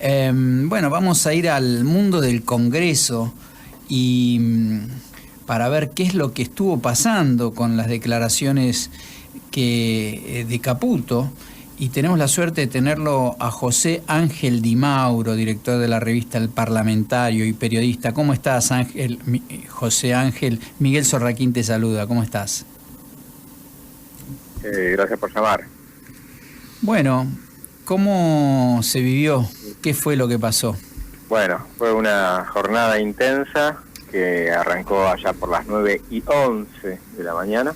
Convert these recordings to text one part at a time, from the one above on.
Bueno, vamos a ir al mundo del Congreso y para ver qué es lo que estuvo pasando con las declaraciones de Caputo. Y tenemos la suerte de tenerlo a José Ángel Di Mauro, director de la revista El Parlamentario y periodista. ¿Cómo estás, Ángel? José Ángel, Miguel Sorraquín te saluda. ¿Cómo estás? Gracias por llamar. Bueno, ¿cómo se vivió? ¿Qué fue lo que pasó? Bueno, fue una jornada intensa que arrancó allá por las 9:11 de la mañana.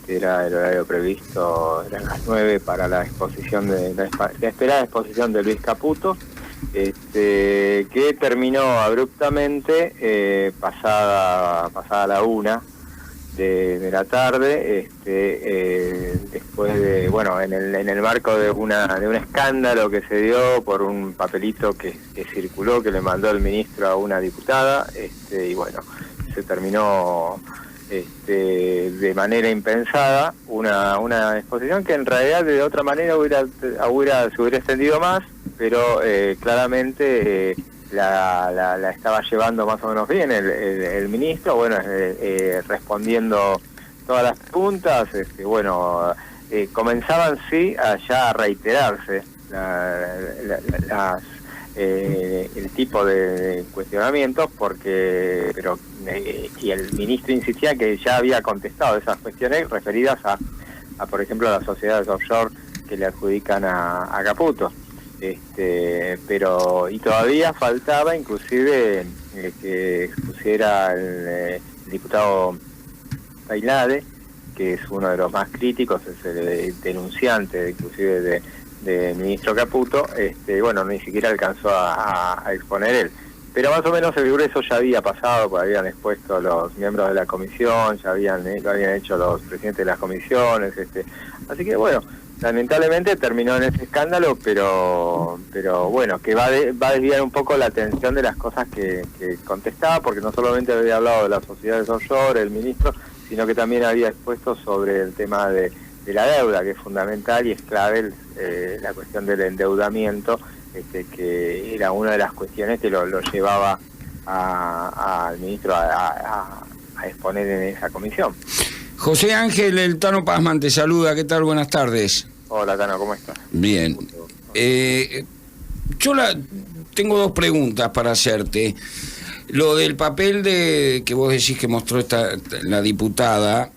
Era el horario previsto, eran las 9 para la exposición la esperada exposición de Luis Caputo, que terminó abruptamente pasada la 1 de la tarde, después de, bueno, en el marco de un escándalo que se dio por un papelito que circuló, que le mandó el ministro a una diputada, y bueno, se terminó de manera impensada una exposición que en realidad de otra manera se hubiera extendido más, pero claramente la estaba llevando más o menos bien el ministro, bueno, respondiendo todas las preguntas, comenzaban sí ya a reiterarse el tipo de cuestionamientos, y el ministro insistía que ya había contestado esas cuestiones referidas a por ejemplo, a las sociedades offshore que le adjudican a Caputo. Y todavía faltaba inclusive que expusiera el diputado Tailade, que es uno de los más críticos, es el denunciante inclusive del ministro Caputo. Bueno, ni siquiera alcanzó a exponer él, pero más o menos el grueso ya había pasado, porque habían expuesto los miembros de la comisión, lo habían hecho los presidentes de las comisiones, así que bueno, lamentablemente terminó en ese escándalo, pero bueno, que va a desviar un poco la atención de las cosas que contestaba, porque no solamente había hablado de las sociedades offshore, el ministro, sino que también había expuesto sobre el tema de la deuda, que es fundamental y es clave, la cuestión del endeudamiento, que era una de las cuestiones que lo llevaba al ministro a exponer en esa comisión. José Ángel, el Tano Pazman te saluda, ¿qué tal? Buenas tardes. Hola, Tano, ¿cómo estás? Bien. Yo tengo dos preguntas para hacerte. Lo del papel que vos decís que mostró la diputada,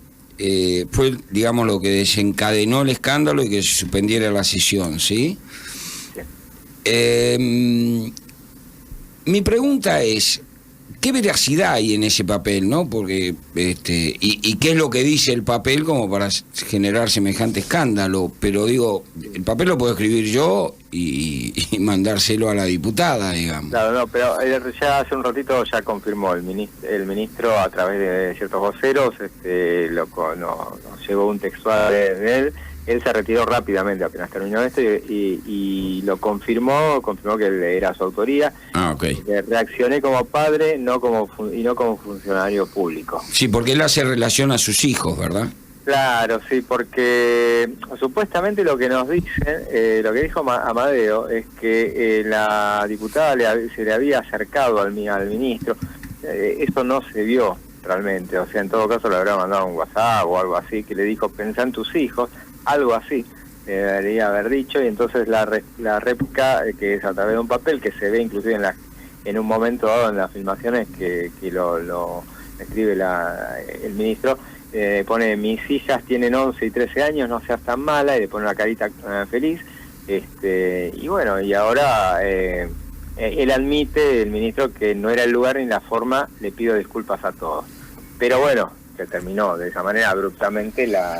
fue, digamos, lo que desencadenó el escándalo y que se suspendiera la sesión, ¿sí? Sí. Mi pregunta es, ¿qué veracidad hay en ese papel, no? Porque y qué es lo que dice el papel como para generar semejante escándalo. Pero digo, el papel lo puedo escribir yo y mandárselo a la diputada, digamos. Claro, no, pero ya hace un ratito ya confirmó el ministro a través de ciertos voceros, nos llegó un textual de él. Él se retiró rápidamente apenas terminó esto y lo confirmó que era su autoría. Ah, okay. Reaccioné como padre, no como funcionario público. Sí, porque él hace relación a sus hijos, ¿verdad? Claro, sí, porque supuestamente lo que nos dicen, lo que dijo Amadeo, es que la diputada se le había acercado al ministro. Eso no se vio realmente, o sea, en todo caso le habrá mandado un WhatsApp o algo así, que le dijo, pensá en tus hijos, algo así debería haber dicho, y entonces la réplica, que es a través de un papel que se ve inclusive en un momento dado en las filmaciones que lo escribe el ministro, pone: mis hijas tienen 11 y 13 años, no seas tan mala, y le pone una carita feliz, y bueno, y ahora él admite, el ministro, que no era el lugar ni la forma, le pido disculpas a todos, pero bueno, que terminó de esa manera abruptamente la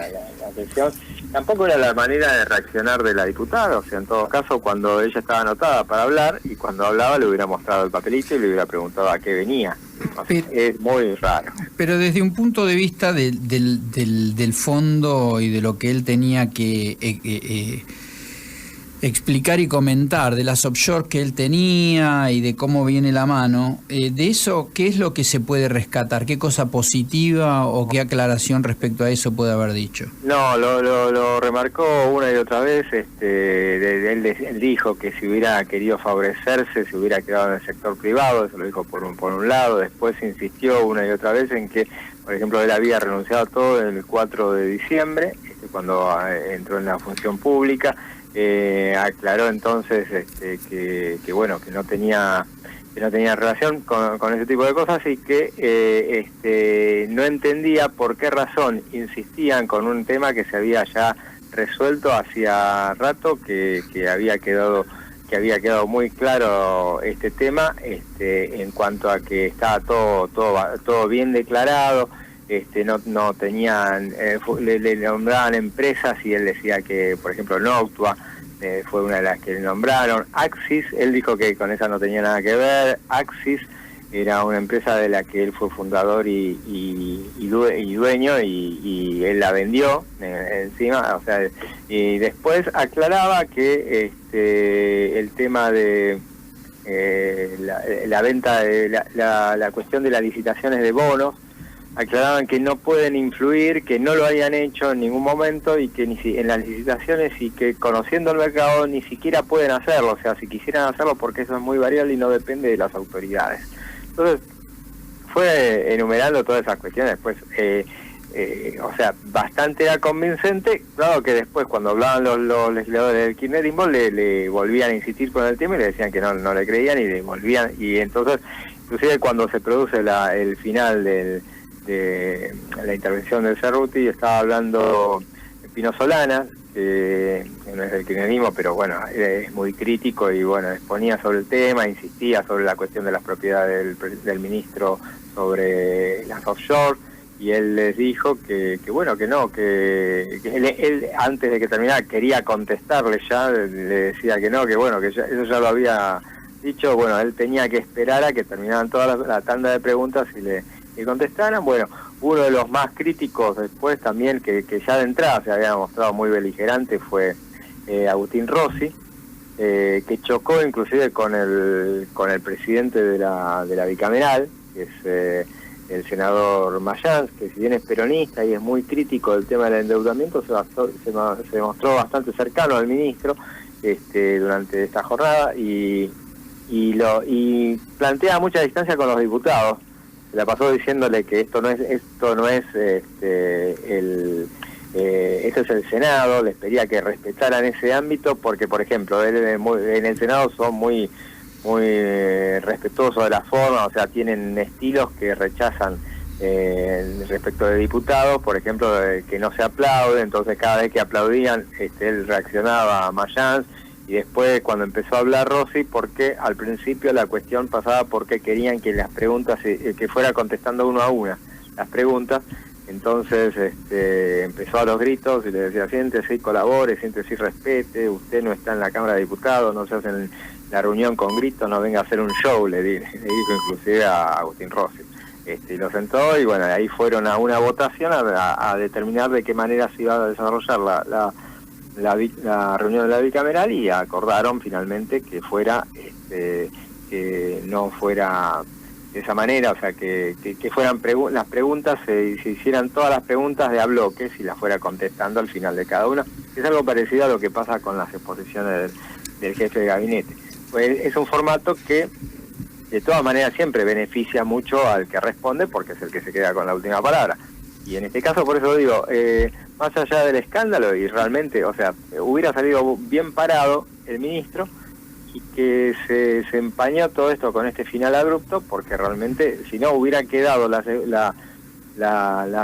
sesión. Tampoco era la manera de reaccionar de la diputada, o sea, en todo caso, cuando ella estaba anotada para hablar, y cuando hablaba le hubiera mostrado el papelito y le hubiera preguntado a qué venía. O sea, es muy raro. Pero desde un punto de vista del fondo y de lo que él tenía que explicar y comentar de las offshore que él tenía y de cómo viene la mano, de eso, ¿qué es lo que se puede rescatar? ¿Qué cosa positiva o qué aclaración respecto a eso puede haber dicho? No, lo remarcó una y otra vez. Él dijo que si hubiera querido favorecerse, se hubiera quedado en el sector privado, eso lo dijo por un lado. Después insistió una y otra vez en que, por ejemplo, él había renunciado a todo el 4 de diciembre, cuando entró en la función pública. Aclaró entonces que bueno, que no tenía relación con ese tipo de cosas, y que no entendía por qué razón insistían con un tema que se había ya resuelto hacía rato, que había quedado muy claro este tema, en cuanto a que estaba todo bien declarado. No tenían, le nombraban empresas y él decía que, por ejemplo, Noctua fue una de las que le nombraron. Axis, él dijo que con esa no tenía nada que ver. Axis era una empresa de la que él fue fundador y dueño, y él la vendió encima, o sea, y después aclaraba que el tema de la venta, de la cuestión de las licitaciones de bonos, aclaraban que no pueden influir, que no lo hayan hecho en ningún momento, y que en las licitaciones, y que conociendo el mercado ni siquiera pueden hacerlo, o sea, si quisieran hacerlo, porque eso es muy variable y no depende de las autoridades. Entonces fue enumerando todas esas cuestiones. Después, o sea, bastante era convincente. Claro que después, cuando hablaban los legisladores del kirchnerismo, le volvían a insistir con el tema y le decían que no le creían, y le volvían. Y entonces, inclusive cuando se produce el final de la intervención del Cerruti, estaba hablando Pino Solana, que no es del kirchnerismo, pero bueno, es muy crítico, y bueno, exponía sobre el tema, insistía sobre la cuestión de las propiedades del ministro sobre las offshore, y él les dijo que bueno, que no, que él antes de que terminara quería contestarle ya, le decía que no, que bueno, que eso ya lo había dicho. Bueno, él tenía que esperar a que terminaran toda la tanda de preguntas y le contestaran. Bueno, uno de los más críticos después también, que ya de entrada se había mostrado muy beligerante, fue Agustín Rossi, que chocó inclusive con el presidente de la bicameral, que es el senador Mayans, que si bien es peronista y es muy crítico del tema del endeudamiento, se mostró bastante cercano al ministro durante esta jornada, y plantea mucha distancia con los diputados. Se la pasó diciéndole que esto no es este es el Senado. Les pedía que respetaran ese ámbito, porque, por ejemplo, en el Senado son muy respetuosos de la forma, o sea, tienen estilos que rechazan respecto de diputados, por ejemplo, que no se aplaude. Entonces cada vez que aplaudían, él reaccionaba a Mayans. Y después, cuando empezó a hablar Rossi, porque al principio la cuestión pasaba porque querían que las preguntas, que fuera contestando uno a una las preguntas. Entonces empezó a los gritos y le decía: siéntese y colabore, siéntese y respete, usted no está en la Cámara de Diputados, no se hace la reunión con gritos, no venga a hacer un show, le dijo inclusive a Agustín Rossi. Y lo sentó, y bueno, ahí fueron a una votación a determinar de qué manera se iba a desarrollar la reunión de la bicameral, y acordaron finalmente que fuera que no fuera de esa manera, o sea, que fueran las preguntas, se hicieran todas las preguntas de a bloques y las fuera contestando al final de cada una. Es algo parecido a lo que pasa con las exposiciones del jefe de gabinete. Pues es un formato que de todas maneras siempre beneficia mucho al que responde, porque es el que se queda con la última palabra. Y en este caso, por eso digo, más allá del escándalo, y realmente, o sea, hubiera salido bien parado el ministro, y que se empañó todo esto con este final abrupto, porque realmente, si no, hubiera quedado las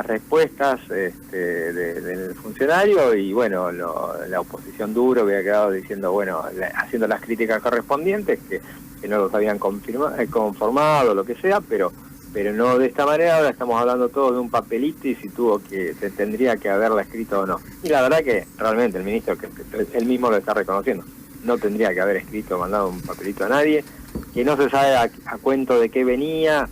respuestas del funcionario, y bueno, la oposición duro hubiera quedado diciendo, bueno, haciendo las críticas correspondientes, que no los habían conformado, lo que sea, pero no de esta manera. Ahora estamos hablando todos de un papelito, y si se tendría que haberla escrito o no. Y la verdad que realmente el ministro, que él mismo lo está reconociendo, no tendría que haber mandado un papelito a nadie, que no se sabe a cuento de qué venía,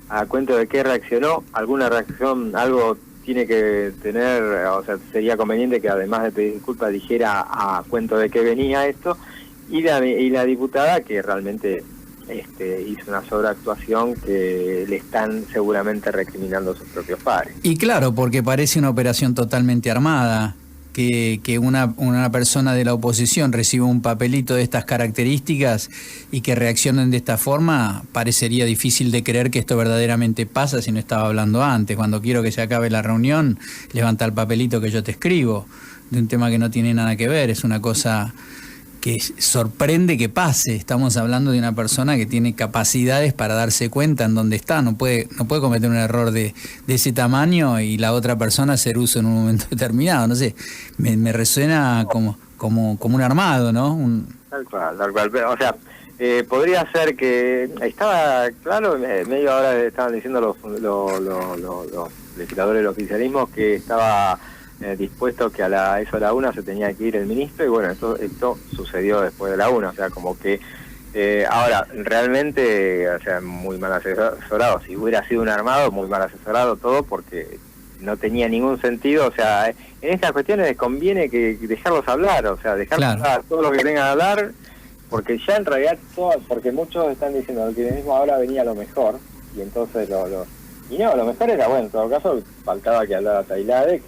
a cuento de qué reaccionó. Alguna reacción, algo tiene que tener, o sea, sería conveniente que además de pedir disculpas dijera a cuento de qué venía esto, y la diputada que realmente hizo una sobreactuación que le están seguramente recriminando a sus propios padres. Y claro, porque parece una operación totalmente armada, que una persona de la oposición reciba un papelito de estas características y que reaccionen de esta forma, parecería difícil de creer que esto verdaderamente pasa si no estaba hablando antes. Cuando quiero que se acabe la reunión, levanta el papelito que yo te escribo, de un tema que no tiene nada que ver, es una cosa que sorprende que pase. Estamos hablando de una persona que tiene capacidades para darse cuenta en dónde está, no puede cometer un error de ese tamaño y la otra persona hacer uso en un momento determinado. No sé, me resuena como un armado, ¿no? Tal cual. O sea, podría ser que estaba claro, medio ahora estaban diciendo los legisladores del oficialismo que estaba dispuesto que a la 1 se tenía que ir el ministro, y bueno, esto sucedió después de la 1, o sea, como que ahora, realmente, o sea, muy mal asesorado. Si hubiera sido un armado, muy mal asesorado todo, porque no tenía ningún sentido. O sea, en estas cuestiones conviene que dejarlos hablar, o sea, dejarlos hablar, todos los que tengan a hablar, porque ya en realidad, porque muchos están diciendo que el kirchnerismo ahora venía lo mejor, y entonces y no, lo mejor era, bueno, en todo caso, faltaba que hablara Tailade,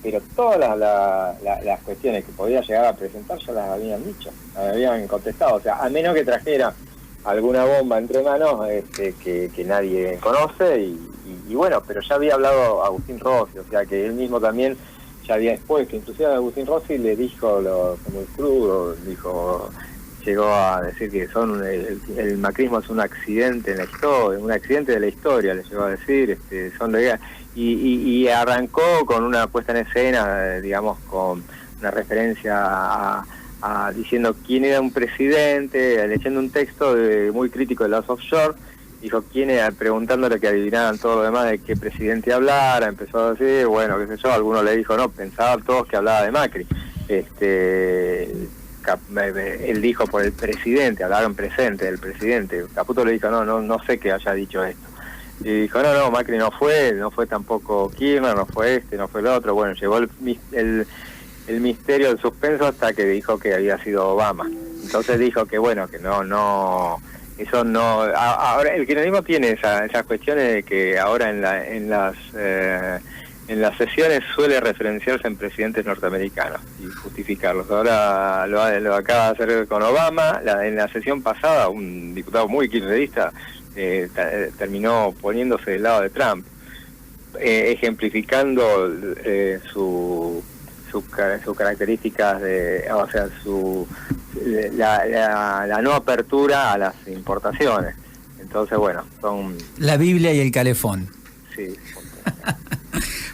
pero todas las cuestiones que podía llegar a presentar ya las habían dicho, las habían contestado. O sea, a menos que trajera alguna bomba entre manos que nadie conoce, y bueno, pero ya había hablado Agustín Rossi, o sea, que él mismo también ya había expuesto. Inclusive Agustín Rossi le dijo, como el crudo, llegó a decir que el macrismo es un accidente en la historia, un accidente de la historia, le llegó a decir, y arrancó con una puesta en escena, digamos, con una referencia a diciendo quién era un presidente, leyendo un texto muy crítico de los offshore, dijo quién era, preguntándole que adivinaran todo lo demás de qué presidente hablara, empezó a decir, bueno, qué sé yo, alguno le dijo, no, pensaban todos que hablaba de Macri, él dijo por el presidente, hablaba en presente del presidente. Caputo le dijo, no sé que haya dicho esto. Y dijo, no, Macri no fue tampoco Kirchner, no fue no fue el otro. Bueno, llegó el misterio del suspenso hasta que dijo que había sido Obama. Entonces dijo que bueno, que eso no. Ahora el kirchnerismo tiene esas cuestiones de que ahora en las sesiones suele referenciarse en presidentes norteamericanos y justificarlos. Ahora lo acaba de hacer con Obama. En la sesión pasada, un diputado muy kirchnerista terminó poniéndose del lado de Trump, ejemplificando sus características o sea, la no apertura a las importaciones. Entonces, bueno, son... La Biblia y el calefón. Sí.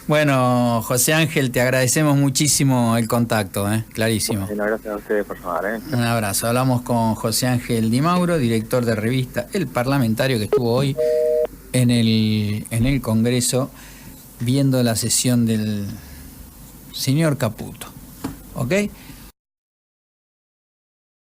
Bueno, José Ángel, te agradecemos muchísimo el contacto, clarísimo. Bueno, gracias a ustedes por favor. Un abrazo. Hablamos con José Ángel Di Mauro, director de revista El Parlamentario, que estuvo hoy en el Congreso viendo la sesión del señor Caputo. ¿Ok?